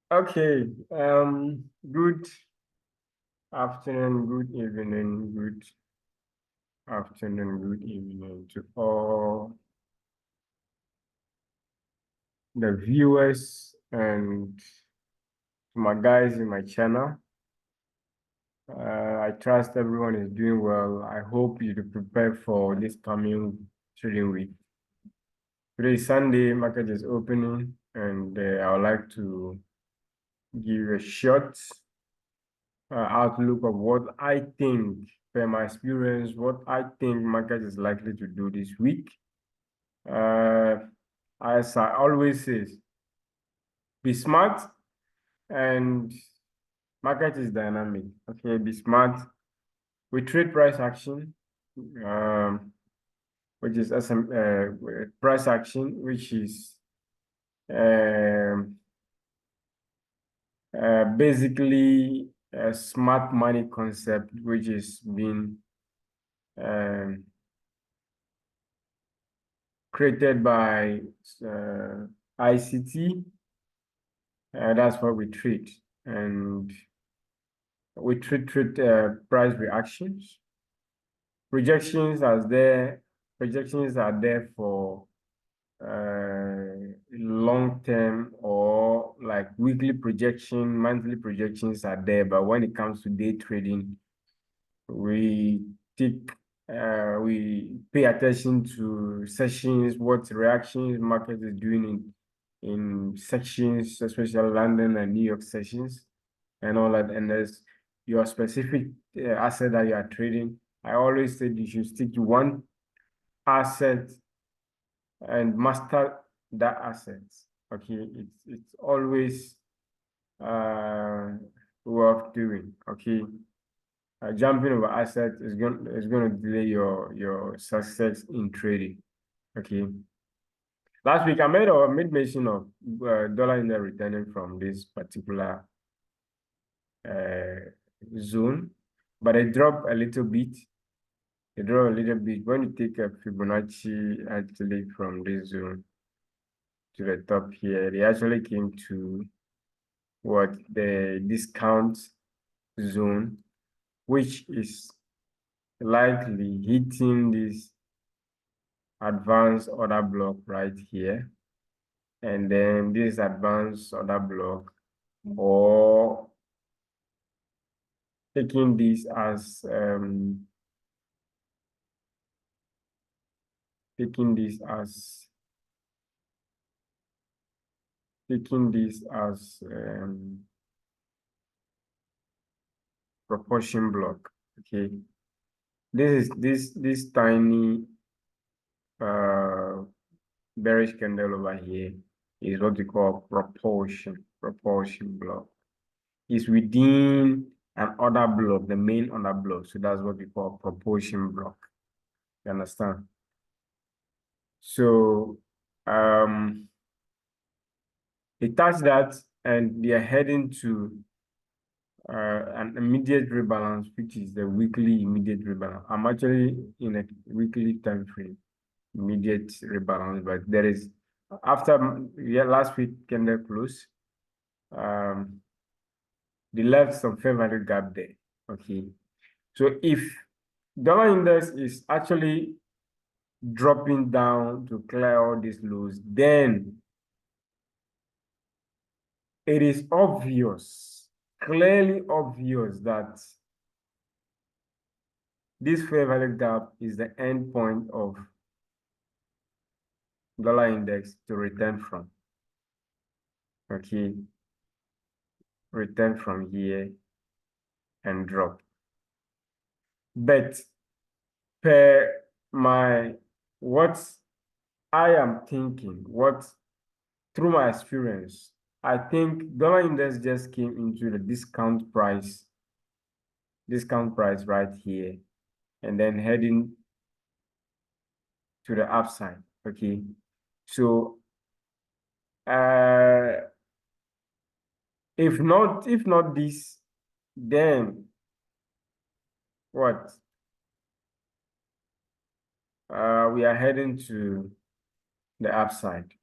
Okay. Good afternoon, good evening, good afternoon, good evening to all the viewers and to my guys in my channel. I trust everyone is doing well. I hope you prepare for this coming trading week. Today is Sunday, market is opening, and I would like to give a short outlook of what I think, per my experience, what I think market is likely to do this week. As I always say, be smart, and market is dynamic. Okay, be smart. We trade price action, which is price action, which is um, basically a smart money concept, which is being um, created by ICT. That's what we treat, and we treat price reactions. Projections are there for long term, or like weekly projection, monthly projections are there. But when it comes to day trading, we take we pay attention to sessions, what reactions market is doing in sections, especially London and New York sessions and all that. And there's your specific asset that you are trading. I always said you should stick to one asset and master that asset. Okay, it's always worth doing. Okay, jumping over asset is going to delay your success in trading. Okay. Last week I made mention of dollar index returning from this particular zone, but it dropped a little bit. It dropped a little bit. When you take a Fibonacci actually from this zone to the top here, they actually came to what the discount zone, which is likely hitting this advanced order block right here, and then this advanced order block, or taking this as taking this as proportion block. Okay, this tiny bearish candle over here is what we call proportion block. It's within an order block, the main order block. So that's what we call proportion block. You understand? So they touch that, and they are heading to an immediate rebalance, which is the weekly immediate rebalance. I'm actually in a weekly time frame, immediate rebalance, but there is, after last week candle close, they left some fair value gap there. Okay, so if dollar index is actually dropping down to clear all these lows, then it is obvious, clearly obvious, that this fair value gap is the end point of dollar index to return from. Okay, return from here and drop. But per my what I am thinking, through my experience, I think dollar index just came into the discount price right here, and then heading to the upside. Okay, so if not this, then what? We are heading to the upside.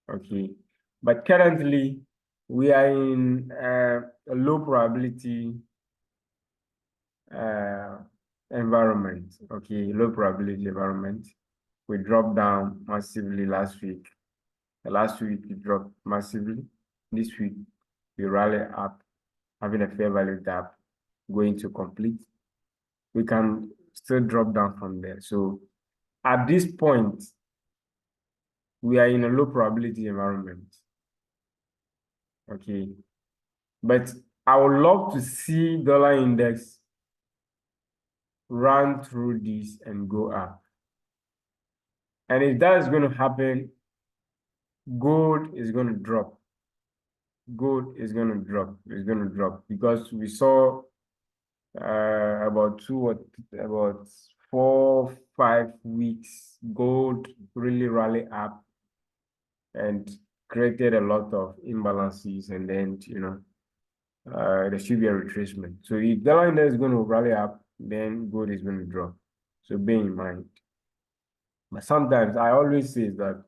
Okay, but currently we are in a low probability environment. Okay, low probability environment. We dropped down massively last week. Last week we dropped massively. This week we rally up, having a fair value gap, going to complete. We can still drop down from there. So at this point, we are in a low probability environment. Okay. But I would love to see dollar index run through this and go up. And if that is going to happen, gold is going to drop. Gold is going to drop. It's going to drop because we saw about 4-5 weeks, gold really rally up and created a lot of imbalances, and then there should be a retracement. So if dollar index is going to rally up, then gold is going to drop. So bear in mind. But sometimes I always say that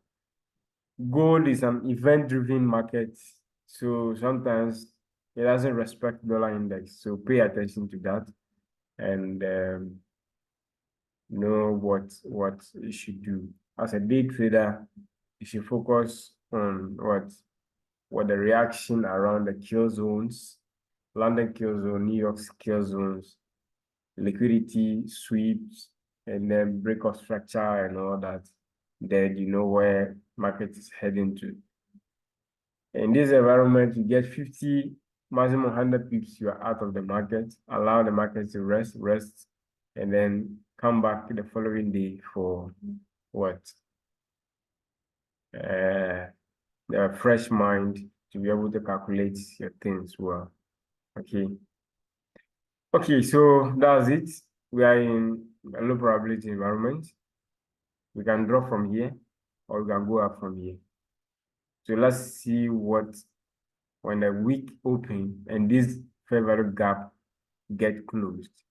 gold is an event-driven market, so sometimes it doesn't respect dollar index. So pay attention to that and know what you should do. As a day trader, you should focus on what the reaction around the kill zones, London kill zone, New York's kill zones, liquidity sweeps, and then break of structure and all that. Then you know where market is heading to. In this environment, you get 50, maximum 100 pips, you are out of the market. Allow the market to rest, and then come back the following day for what? A fresh mind to be able to calculate your things well. Okay. Okay, so that's it. We are in a low probability environment. We can drop from here or we can go up from here. So let's see what, when the wick open and this fair value gap get closed,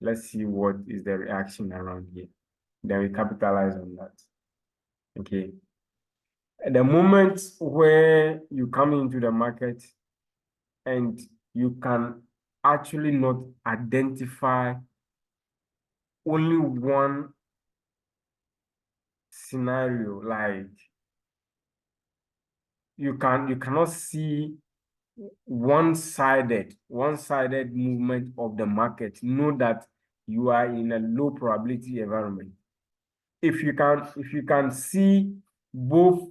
let's see what is the reaction around here. Then we capitalize on that. Okay. At the moment where you come into the market and you can actually not identify only one scenario, like you cannot see one-sided movement of the market, know that you are in a low probability environment. If you can see both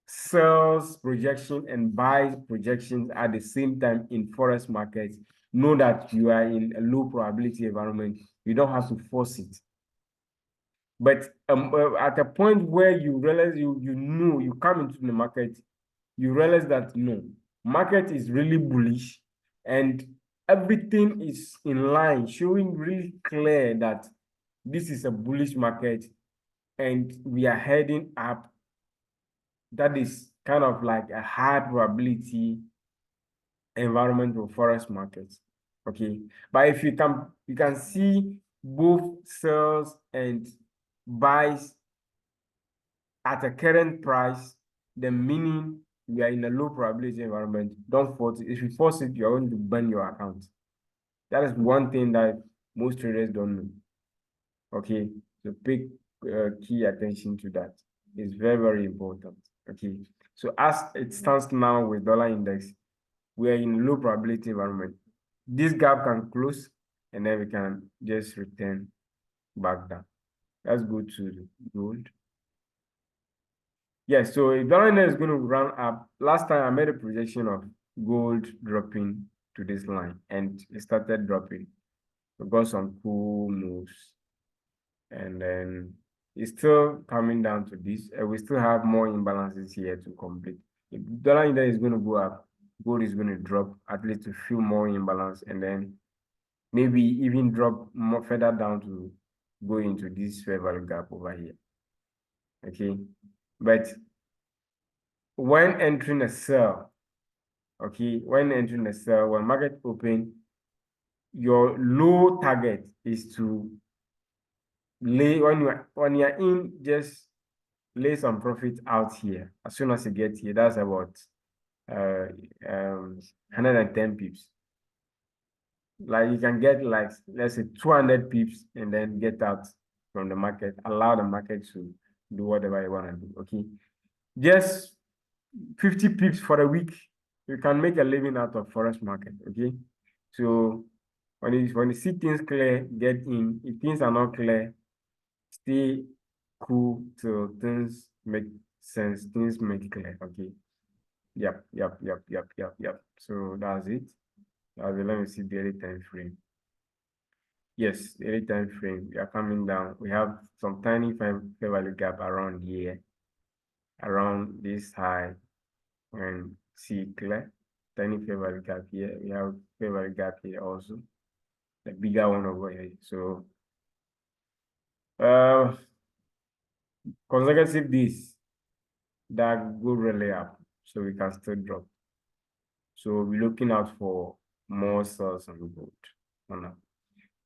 sales projection and buy projections at the same time in forex markets, know that you are in a low probability environment. You don't have to force it. But at a point where you realize you come into the market, you realize that no, market is really bullish and everything is in line, showing really clear that this is a bullish market and we are heading up. That is kind of like a high probability environment for forex markets. Okay. But if you can see both sales and buys at a current price, the meaning we are in a low probability environment. Don't force it. If you force it, you're going to burn your account. That is one thing that most traders don't know. Okay, so pay key attention to that. It's very, very important. Okay, so as it stands now with dollar index, we are in low probability environment. This gap can close and then we can just return back down. Let's go to gold. Yes, so if dollar index is going to run up, last time I made a projection of gold dropping to this line and it started dropping. We got some cool moves and then it's still coming down to this, and we still have more imbalances here to complete. If dollar index is going to go up, gold is going to drop at least to feel more imbalance, and then maybe even drop more further down to go into this fair value gap over here. Okay, but when entering a sell, okay, when entering a sell, when market open, your low target is to lay, when you're in, just lay some profit out here. As soon as you get here, that's about 110 pips. Like you can get like, let's say 200 pips and then get out from the market, allow the market to do whatever you want to do. Okay. Just 50 pips for a week, you can make a living out of forex market. Okay. So when you see things clear, get in. If things are not clear, stay cool till things make sense, things make clear. Okay. Yep. So that's it. Let me see the daily time frame. Yes, daily time frame. We are coming down. We have some tiny fair value gap around here, around this high, and see clear. Tiny fair value gap here. We have fair value gap here also, the bigger one over here. So, consecutive days that go really up, so we can still drop. So we're looking out for more sales on gold.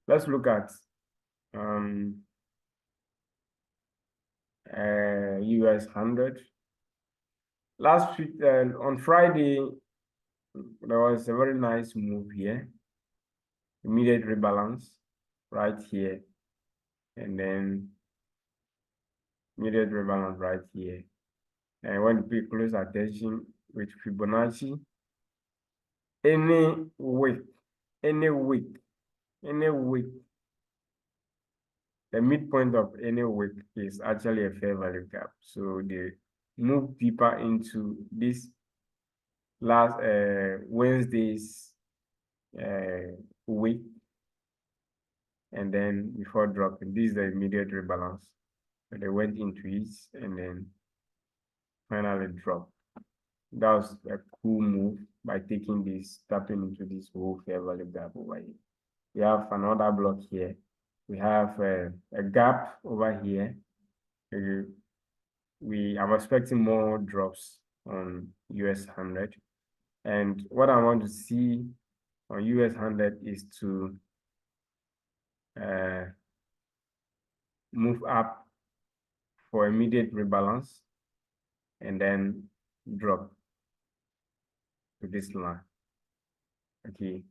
Let's look at US 100. Last week on Friday, there was a very nice move here. Immediate rebalance right here, and then immediate rebalance right here. And when we pay close attention with Fibonacci, any week, the midpoint of any week is actually a fair value gap. So they move deeper into this last Wednesday's week, and then before dropping, this is the immediate rebalance. So they went into it and then finally dropped. That was a cool move by taking this, tapping into this whole fair value gap over here. We have another block here. We have a gap over here. I'm expecting more drops on US 100. And what I want to see on US 100 is to move up for immediate rebalance and then drop to this line. Okay,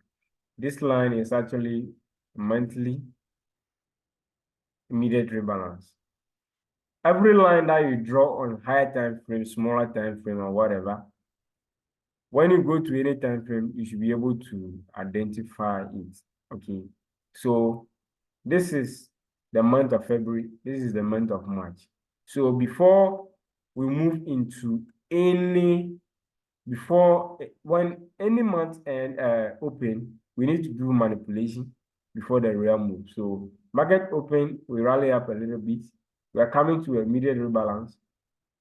this line is actually monthly immediate rebalance. Every line that you draw on higher time frame, smaller time frame, or whatever, when you go to any time frame, you should be able to identify it. Okay, so this is the month of February, this is the month of March. So before we move into when any month and open, we need to do manipulation before the real move. So market open, we rally up a little bit. We are coming to immediate rebalance.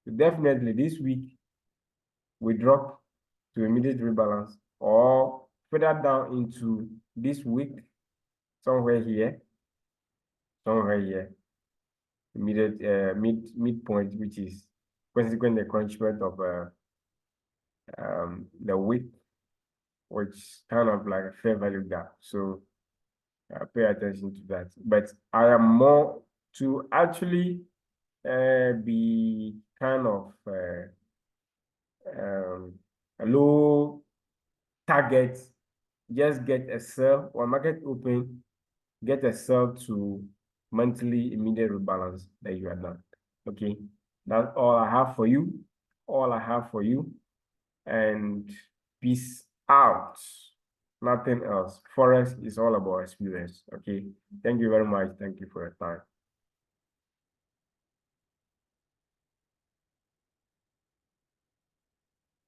So definitely this week, we drop to immediate rebalance, or further down into this week, somewhere here, immediate midpoint, which is consequent encroachment of the week, which kind of like a fair value gap. So pay attention to that. But I am more to actually be kind of a low target. Just get a sell or market open, get a sell to monthly immediate rebalance that you are done. Okay, that's all I have for you. And peace out. Nothing else. Forex is all about experience. Okay, thank you very much. Thank you for your time.